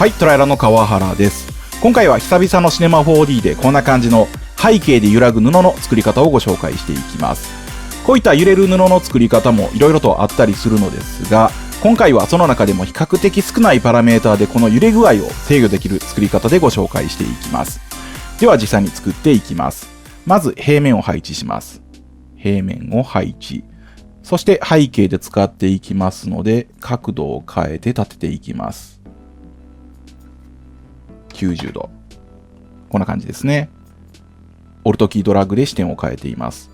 はい、トライラの川原です。今回は久々のシネマ 4D でこんな感じの背景で揺らぐ布の作り方をご紹介していきます。こういった揺れる布の作り方も色々とあったりするのですが、今回はその中でも比較的少ないパラメーターでこの揺れ具合を制御できる作り方でご紹介していきます。では実際に作っていきます。まず平面を配置します。平面を配置。そして背景で使っていきますので、角度を変えて立てていきます。90度。こんな感じですね。オルトキードラッグで視点を変えています。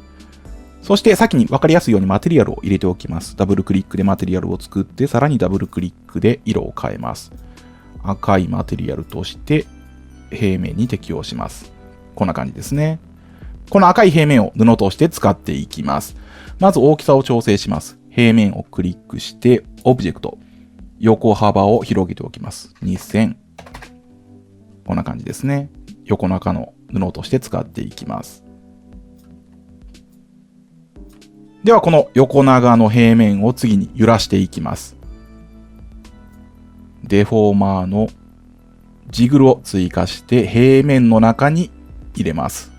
そして先に分かりやすいようにマテリアルを入れておきます。ダブルクリックでマテリアルを作って、さらにダブルクリックで色を変えます。赤いマテリアルとして平面に適用します。こんな感じですね。この赤い平面を布として使っていきます。まず大きさを調整します。平面をクリックして、オブジェクト、横幅を広げておきます。2000。こんな感じですね。横長の布として使っていきます。ではこの横長の平面を次に揺らしていきます。デフォーマーのジグルを追加して平面の中に入れます。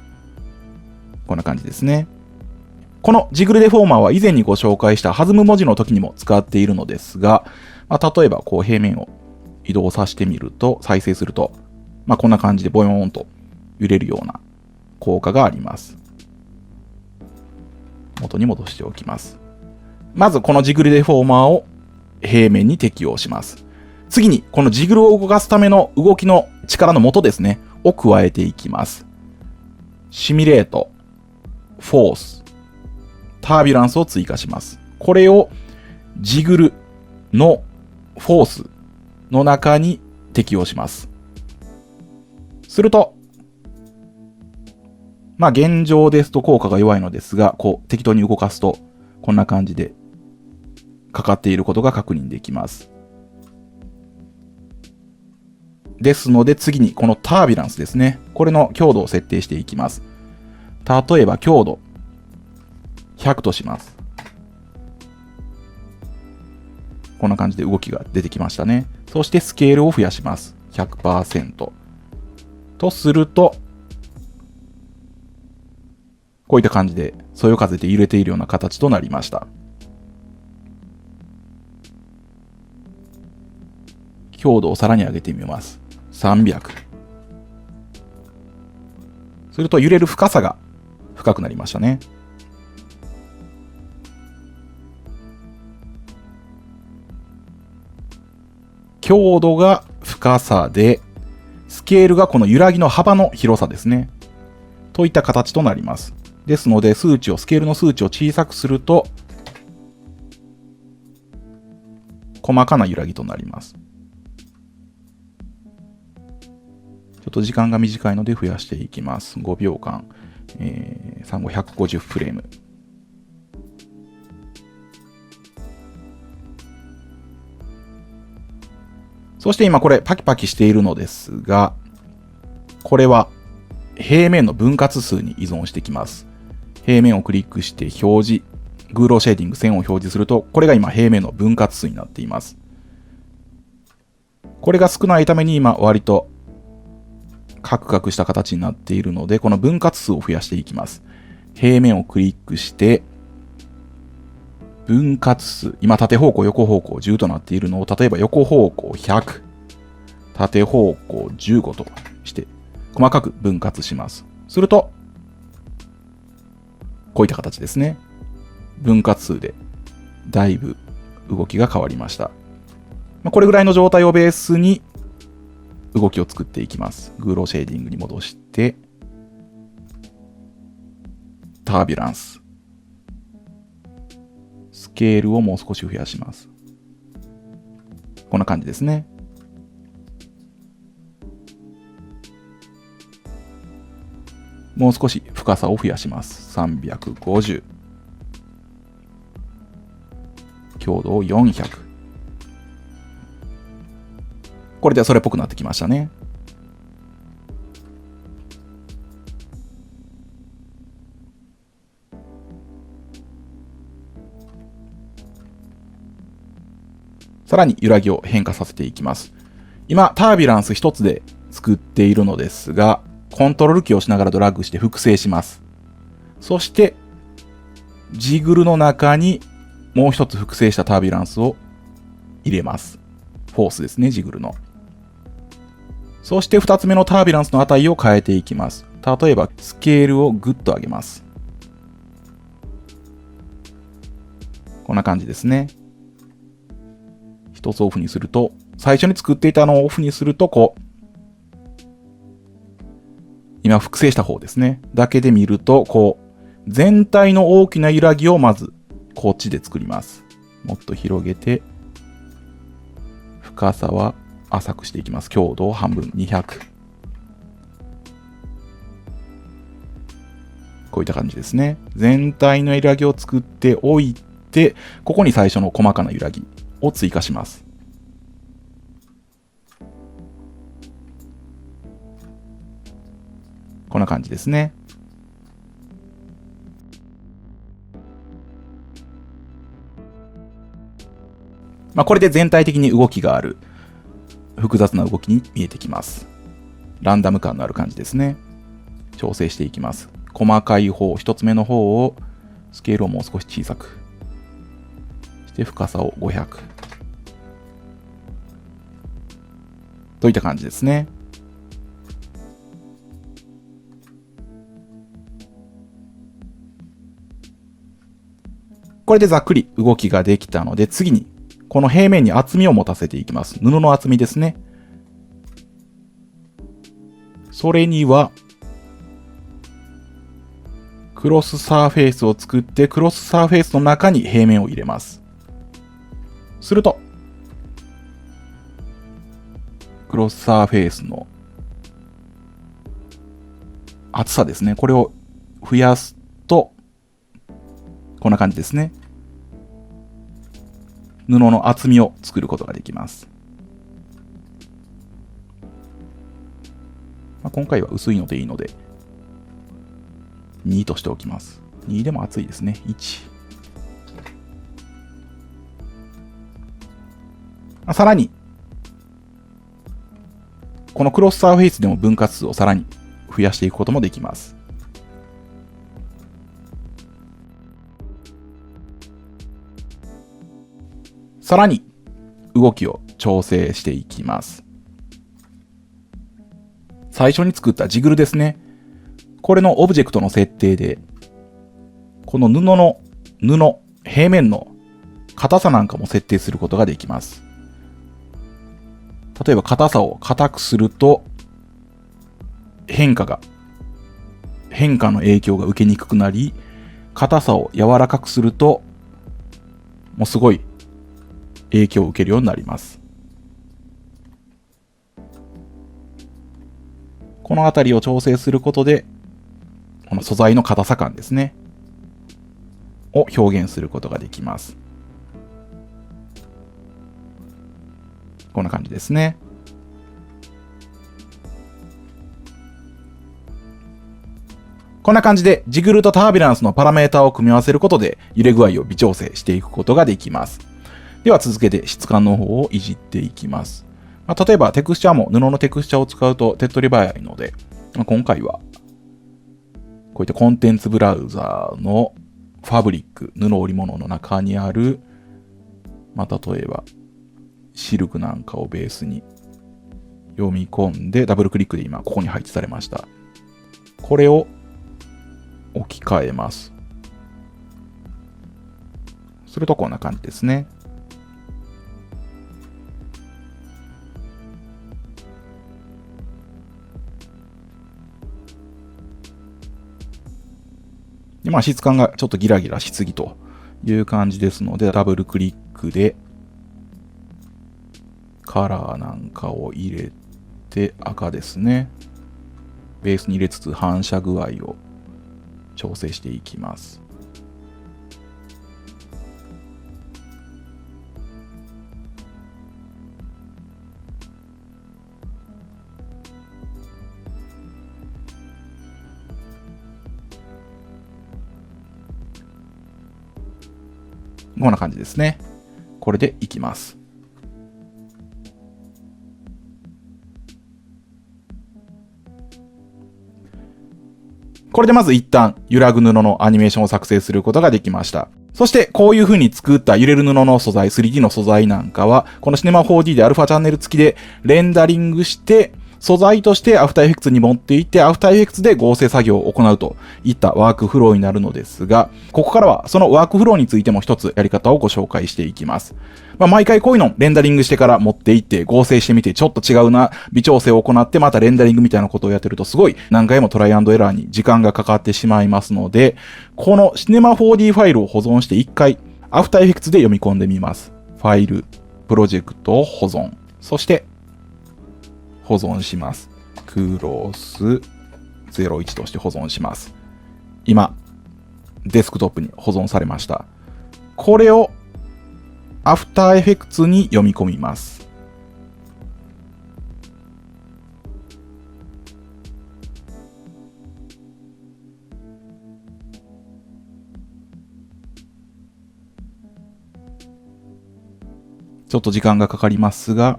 こんな感じですね。このジグルデフォーマーは以前にご紹介した弾む文字の時にも使っているのですが、例えばこう平面を移動させてみると、再生すると、こんな感じでボヨーンと揺れるような効果があります。元に戻しておきます。まずこのジグルデフォーマーを平面に適用します。次にこのジグルを動かすための動きの力の元ですね、を加えていきます。シミュレート、フォース、タービュランスを追加します。これをジグルのフォースの中に適用します。すると、現状ですと効果が弱いのですが、適当に動かすと、こんな感じでかかっていることが確認できます。ですので次にこのタービュランスですね。これの強度を設定していきます。例えば強度100とします。こんな感じで動きが出てきましたね。そしてスケールを増やします。100%。とすると、こういった感じで、そよ風で揺れているような形となりました。強度をさらに上げてみます。300。すると揺れる深さが深くなりましたね。強度が深さで、スケールがこの揺らぎの幅の広さですね。といった形となります。ですので、スケールの数値を小さくすると、細かな揺らぎとなります。ちょっと時間が短いので増やしていきます。5秒間、150フレーム。そして今これパキパキしているのですが、これは平面の分割数に依存してきます。平面をクリックして表示、グーローシェーディング線を表示すると、これが今平面の分割数になっています。これが少ないために今割とカクカクした形になっているので、この分割数を増やしていきます。平面をクリックして、分割数、今縦方向、横方向10となっているのを、例えば横方向100、縦方向15として、細かく分割します。すると、こういった形ですね。分割数でだいぶ動きが変わりました。これぐらいの状態をベースに動きを作っていきます。グーローシェーディングに戻して、タービュランス。スケールをもう少し増やします。こんな感じですね。もう少し深さを増やします。350。強度を400。これでそれっぽくなってきましたね。さらに揺らぎを変化させていきます。今、タービュランス一つで作っているのですが、コントロールキーを押しながらドラッグして複製します。そして、ジグルの中にもう一つ複製したタービュランスを入れます。フォースですね、ジグルの。そして二つ目のタービュランスの値を変えていきます。例えば、スケールをグッと上げます。こんな感じですね。一つオフにすると、最初に作っていたのをオフにすると、今複製した方ですね。だけで見ると、全体の大きな揺らぎをまず、こっちで作ります。もっと広げて、深さは浅くしていきます。強度を半分、200。こういった感じですね。全体の揺らぎを作っておいて、ここに最初の細かな揺らぎを追加します。こんな感じですね。これで全体的に動きがある、複雑な動きに見えてきます。ランダム感のある感じですね。調整していきます。細かい方、一つ目の方を、スケールをもう少し小さく。して深さを500。といった感じですね。これでざっくり動きができたので、次にこの平面に厚みを持たせていきます。布の厚みですね。それには、クロスサーフェイスを作って、クロスサーフェイスの中に平面を入れます。すると、クロスサーフェイスの厚さですね。これを増やすと、こんな感じですね。布の厚みを作ることができます。今回は薄いのでいいので、2としておきます。2でも厚いですね。1。さらに、このクロスサーフェイスでも分割数をさらに増やしていくこともできます。さらに動きを調整していきます。最初に作ったジグルですね。これのオブジェクトの設定で、この平面の硬さなんかも設定することができます。例えば硬さを硬くすると、変化の影響が受けにくくなり、硬さを柔らかくすると、もうすごい影響を受けるようになります。このあたりを調整することで、この素材の硬さ感ですね、を表現することができます。こんな感じですね。こんな感じでジグルとタービュランスのパラメータを組み合わせることで揺れ具合を微調整していくことができます。では続けて質感の方をいじっていきます。例えばテクスチャーも布のテクスチャーを使うと手っ取り早いので、今回はこういったコンテンツブラウザーのファブリック、布織物の中にある、例えばシルクなんかをベースに読み込んでダブルクリックで今ここに配置されました。これを置き換えます。するとこんな感じですね。で、質感がちょっとギラギラしすぎという感じですので、ダブルクリックでカラーなんかを入れて、赤ですね。ベースに入れつつ反射具合を調整していきます。こんな感じですね。これでいきます。これでまず一旦揺らぐ布のアニメーションを作成することができました。そしてこういう風に作った揺れる布の素材、3D の素材なんかは、このシネマ 4D でアルファチャンネル付きでレンダリングして、素材としてアフターエフェクツに持っていって、アフターエフェクツで合成作業を行うといったワークフローになるのですが、ここからはそのワークフローについても一つやり方をご紹介していきます。毎回こういうのレンダリングしてから持っていって合成してみてちょっと違うな、微調整を行ってまたレンダリングみたいなことをやってるとすごい何回もトライアンドエラーに時間がかかってしまいますので、このシネマ 4D ファイルを保存して一回アフターエフェクツで読み込んでみます。ファイル、プロジェクトを保存。そして保存します。クロス01として保存します。今、デスクトップに保存されました。これをアフターエフェクツに読み込みます。ちょっと時間がかかりますが、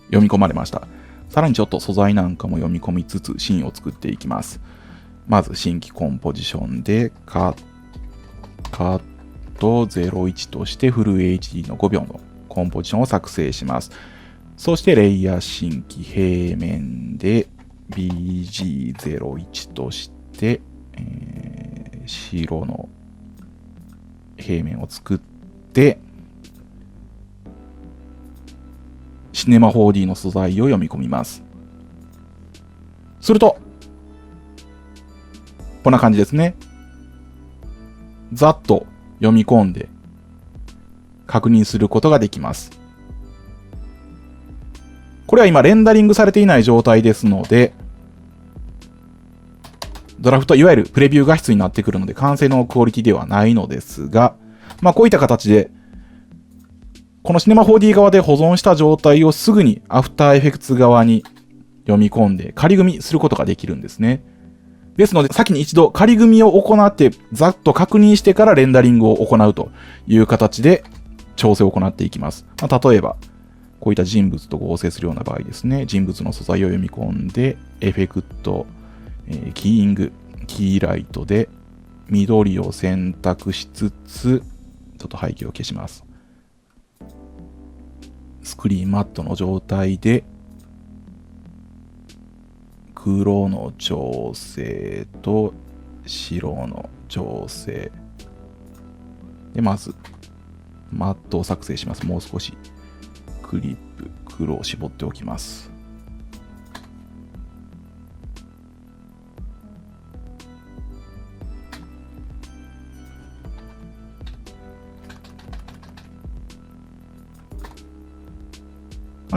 読み込まれました。さらにちょっと素材なんかも読み込みつつシーンを作っていきます。まず新規コンポジションでカット01としてフル HD の5秒のコンポジションを作成します。そしてレイヤー新規平面で BG01 として、白の平面を作ってシネマ 4D の素材を読み込みます。すると、こんな感じですね。ざっと読み込んで確認することができます。これは今レンダリングされていない状態ですので、ドラフト、いわゆるプレビュー画質になってくるので完成のクオリティではないのですが、こういった形でこのシネマ 4D 側で保存した状態をすぐにアフターエフェクツ側に読み込んで仮組みすることができるんですね。ですので先に一度仮組みを行ってざっと確認してからレンダリングを行うという形で調整を行っていきます。例えばこういった人物と合成するような場合ですね、人物の素材を読み込んでエフェクト、キーイング、キーライトで緑を選択しつつちょっと背景を消します。スクリーンマットの状態で黒の調整と白の調整で、まずマットを作成します。もう少しクリップ黒を絞っておきます。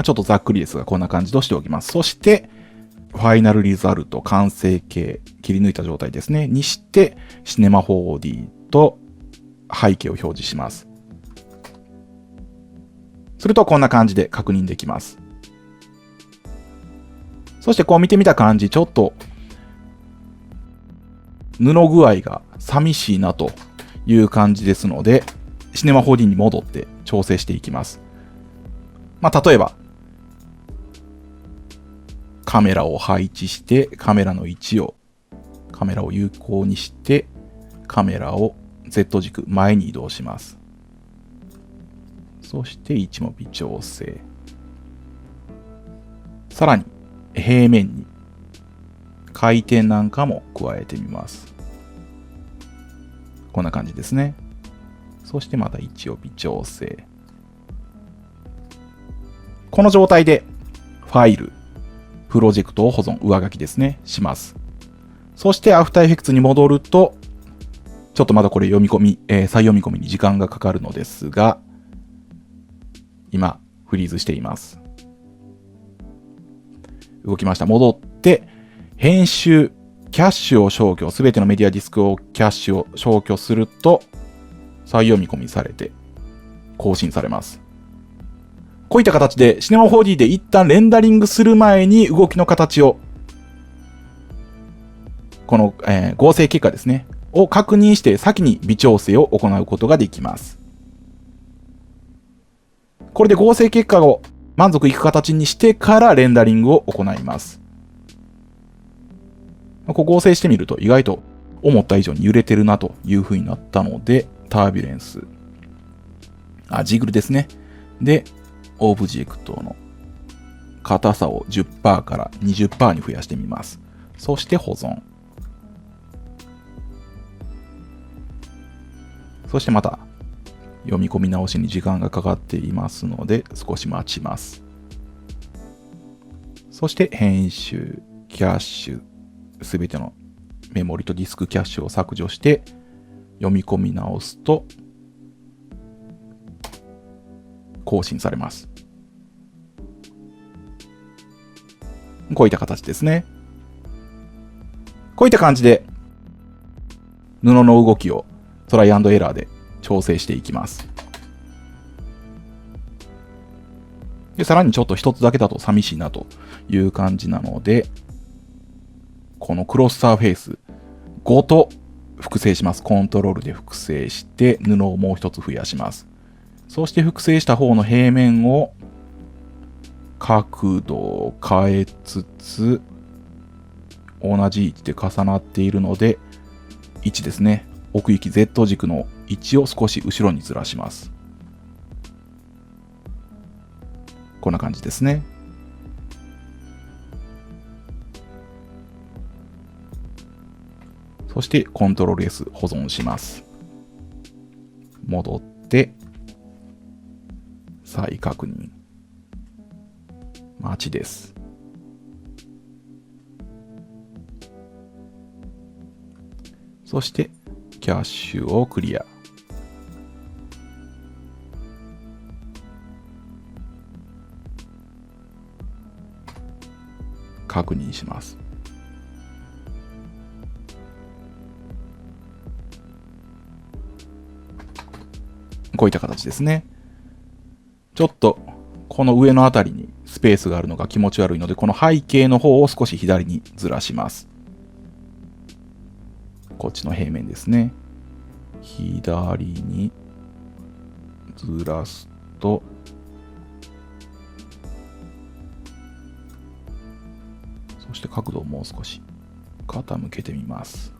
ちょっとざっくりですがこんな感じとしておきます。そしてファイナルリザルト完成形切り抜いた状態ですねにしてシネマ 4D と背景を表示します。するとこんな感じで確認できます。そしてこう見てみた感じ、ちょっと布具合が寂しいなという感じですので、シネマ 4D に戻って調整していきます。例えばカメラを配置してカメラの位置を有効にしてカメラを Z 軸前に移動します。そして位置も微調整。さらに平面に回転なんかも加えてみます。こんな感じですね。そしてまた位置を微調整。この状態でファイル、プロジェクトを保存、上書きですね、します。そしてアフターエフェクツに戻ると、ちょっとまだこれ読み込み、再読み込みに時間がかかるのですが、今フリーズしています。動きました。戻って編集、キャッシュを消去、すべてのメディアディスクをキャッシュを消去すると再読み込みされて更新されます。こういった形でシネマ 4D で一旦レンダリングする前に動きの形をこの、合成結果ですねを確認して先に微調整を行うことができます。これで合成結果を満足いく形にしてからレンダリングを行います。こう合成してみると意外と思った以上に揺れてるなという風になったので、タービュレンス、ジグルですね。で、オブジェクトの硬さを 10% から 20% に増やしてみます。そして保存。そしてまた読み込み直しに時間がかかっていますので少し待ちます。そして編集、キャッシュ、すべてのメモリとディスクキャッシュを削除して読み込み直すと更新されます。こういった形ですね。こういった感じで布の動きをトライアンドエラーで調整していきます。で、さらにちょっと一つだけだと寂しいなという感じなので、このクロスサーフェイスごと複製します。コントロールで複製して布をもう一つ増やします。そして複製した方の平面を角度を変えつつ同じ位置で重なっているので、位置ですね。奥行き Z 軸の位置を少し後ろにずらします。こんな感じですね。そしてコントロール S 保存します。戻って再確認。待ちです。そしてキャッシュをクリア。確認します。こういった形ですね。ちょっとこの上のあたりにスペースがあるのが気持ち悪いので、この背景の方を少し左にずらします。こっちの平面ですね。左にずらすと、そして角度をもう少し傾けてみます。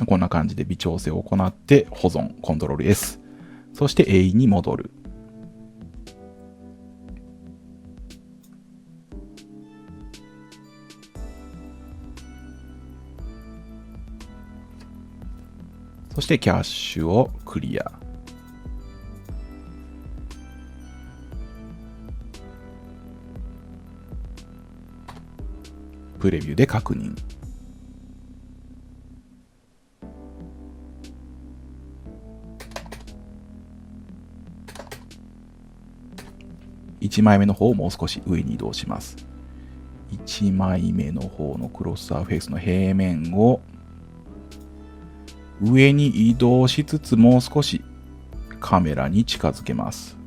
こんな感じで微調整を行って保存、コントロール S。そして A に戻る。そしてキャッシュをクリア。プレビューで確認。1枚目の方をもう少し上に移動します。1枚目の方のクロスサーフェイスの平面を上に移動しつつもう少しカメラに近づけます。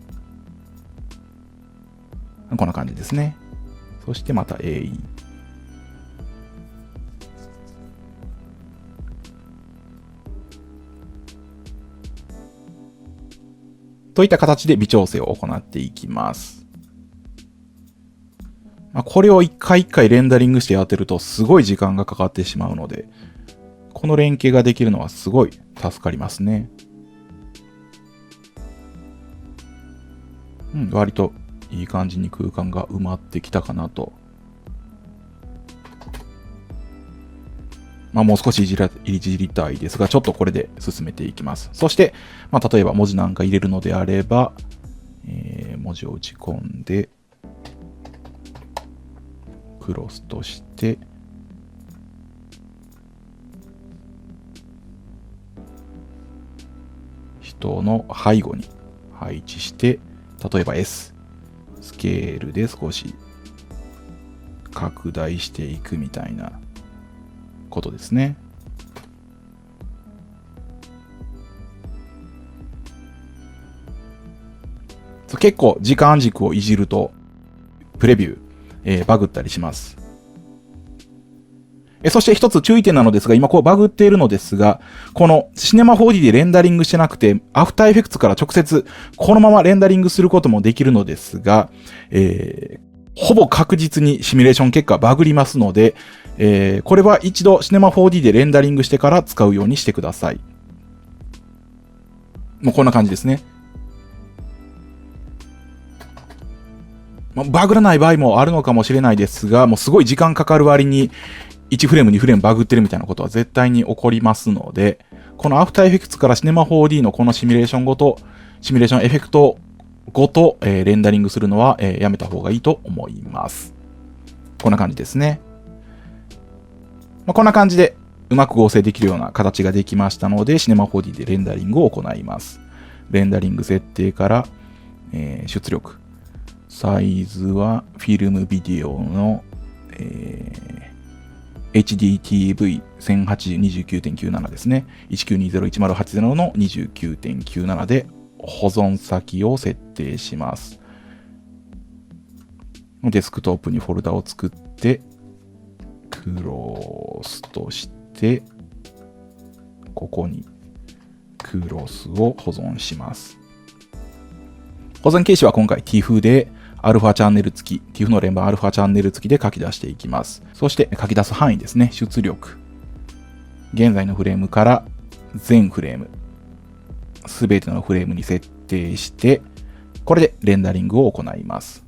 こんな感じですね。そしてまた AE。といった形で微調整を行っていきます。これを一回一回レンダリングしてやってるとすごい時間がかかってしまうので、この連携ができるのはすごい助かりますね。割といい感じに空間が埋まってきたかなと。もう少しいじりたいですが、ちょっとこれで進めていきます。そして、例えば文字なんか入れるのであれば、文字を打ち込んで、クロスとして、人の背後に配置して、例えば S、スケールで少し拡大していくみたいなことですね。結構時間軸をいじるとプレビュー、バグったりします。そして一つ注意点なのですが、今こうバグっているのですが、このシネマ 4D でレンダリングしてなくて、アフターエフェクツから直接このままレンダリングすることもできるのですが、ほぼ確実にシミュレーション結果バグりますので、これは一度シネマ 4D でレンダリングしてから使うようにしてください。もうこんな感じですね。バグらない場合もあるのかもしれないですが、もうすごい時間かかる割に1フレーム2フレームバグってるみたいなことは絶対に起こりますので、このアフターエフェクツからシネマ 4D のこのシミュレーションエフェクトごと、レンダリングするのは、やめた方がいいと思います。こんな感じですね。こんな感じでうまく合成できるような形ができましたので、シネマ 4D でレンダリングを行います。レンダリング設定から、出力。サイズはフィルムビデオの、HDTV1080-29.97 ですね。1920180の 29.97 で保存先を設定します。デスクトップにフォルダを作って、クロスとして、ここにクロスを保存します。保存形式は今回 TIFF でアルファチャンネル付き、TIFF の連番アルファチャンネル付きで書き出していきます。そして書き出す範囲ですね。出力。現在のフレームから全フレーム。すべてのフレームに設定して、これでレンダリングを行います。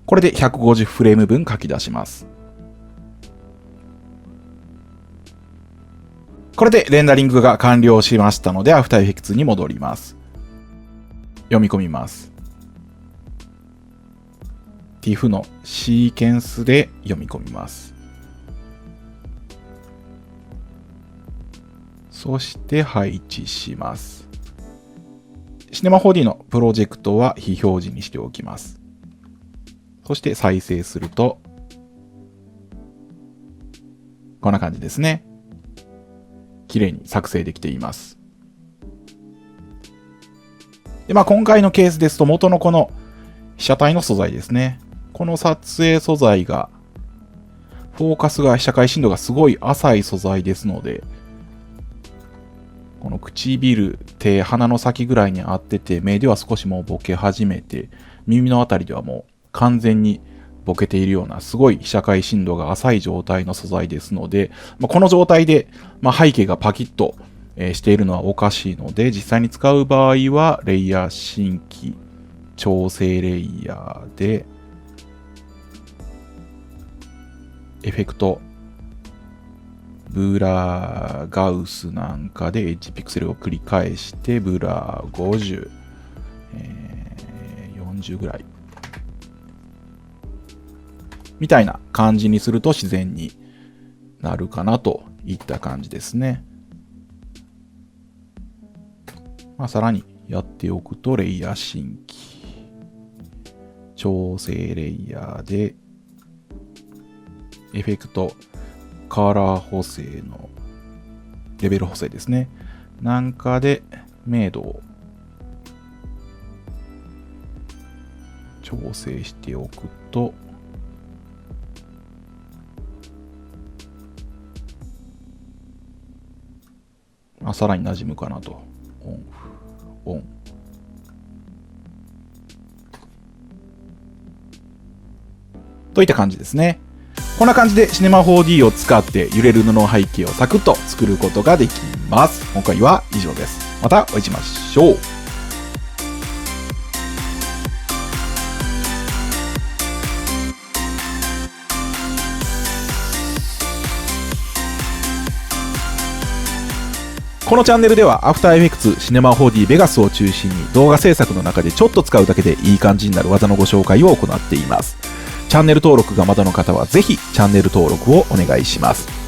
これで150フレーム分書き出します。これでレンダリングが完了しましたので、アフターエフェクツに戻ります。読み込みます。TIFF のシーケンスで読み込みます。そして配置します。シネマ 4D のプロジェクトは非表示にしておきます。そして再生すると、こんな感じですね。綺麗に作成できています。で、今回のケースですと元のこの被写体の素材ですね。この撮影素材が、フォーカスが被写界深度がすごい浅い素材ですので、この唇、手、鼻の先ぐらいに合ってて、目では少しもうボケ始めて、耳のあたりではもう完全にボケているような、すごい被写界深度が浅い状態の素材ですので、この状態で、背景がパキッとしているのはおかしいので、実際に使う場合は、レイヤー新規、調整レイヤーで、エフェクト、ブラーガウスなんかでエッジピクセルを繰り返して、ブラー50、40ぐらい。みたいな感じにすると自然になるかなといった感じですね。さらにやっておくと、レイヤー新規、調整レイヤーで、エフェクト、カラー補正のレベル補正ですね。なんかで明度を調整しておくと、さらに馴染むかなと。オン、オン。といった感じですね。こんな感じでシネマ 4D を使って揺れる布背景をサクッと作ることができます。今回は以上です。またお会いしましょう。このチャンネルでは After Effects Cinema 4D Vegas を中心に動画制作の中でちょっと使うだけでいい感じになる技のご紹介を行っています。チャンネル登録がまだの方はぜひチャンネル登録をお願いします。